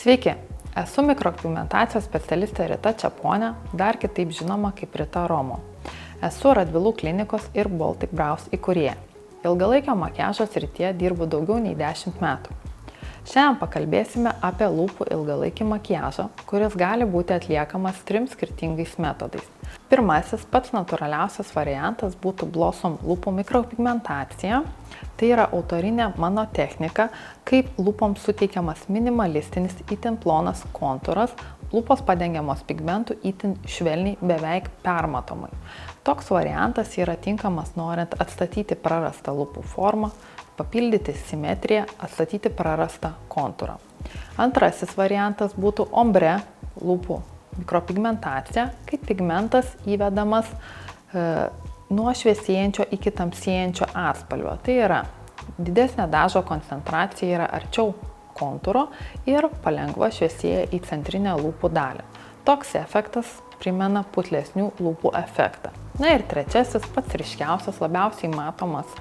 Sveiki, esu mikropigmentacijos specialistė Rita Čeponė, dar kitaip žinoma kaip Rita Romo. Esu Radvilų klinikos ir Baltic Brows įkūrėja. Ilgalaikio makiažo srityje dirbu daugiau nei 10 metų. Šiandien pakalbėsime apie lūpų ilgalaikį makiažą, kuris gali būti atliekamas 3 skirtingais metodais. Pirmasis, pats natūraliausias variantas būtų Blossom lūpų mikropigmentacija. Tai yra autorinė mano technika, kaip lūpoms suteikiamas minimalistinis itin plonas kontūras, lūpos padengiamos pigmentų itin švelniai, beveik permatomai. Toks variantas yra tinkamas norint atstatyti prarastą lūpų formą, papildyti simetriją, atstatyti prarastą kontūrą. Antrasis variantas būtų ombre lūpų mikropigmentacija, kai pigmentas įvedamas nuo šviesėjančio iki tamsėjančio atspalvio. Tai yra didesnė dažo koncentracija yra arčiau kontūro ir palengva šviesėja į centrinę lūpų dalį. Toks efektas primena putlesnių lūpų efektą. Na ir trečiasis, pats ryškiausias, labiausiai matomas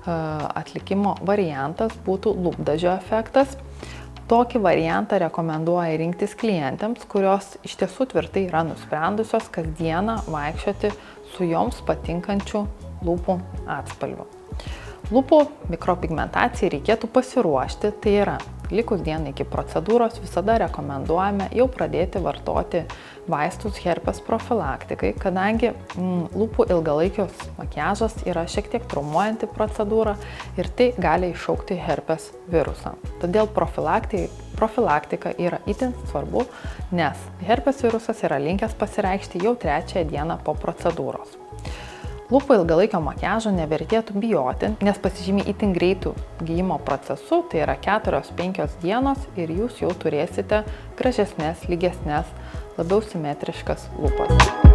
atlikimo variantas būtų lūpdažio efektas. Tokį variantą rekomenduoja rinktis klientėms, kurios iš tiesų tvirtai yra nusprendusios kasdieną vaikščioti su joms patinkančiu lūpų atspalviu. Lūpų mikropigmentacijai reikėtų pasiruošti, tai yra likus dienai iki procedūros visada rekomenduojame jau pradėti vartoti vaistus herpes profilaktikai, kadangi lūpų ilgalaikis makiažas yra šiek tiek traumuojanti procedūra ir tai gali iššaukti herpes virusą. Todėl profilaktika yra itin svarbu, nes herpes virusas yra linkęs pasireikšti jau 3 dieną po procedūros. Lūpų ilgalaikio makiažo nevertėtų bijoti, nes pasižymi itin greitų gijimo procesu, tai yra 4-5 dienos ir jūs jau turėsite gražesnės, lygesnės, labiau simetriškas lūpas.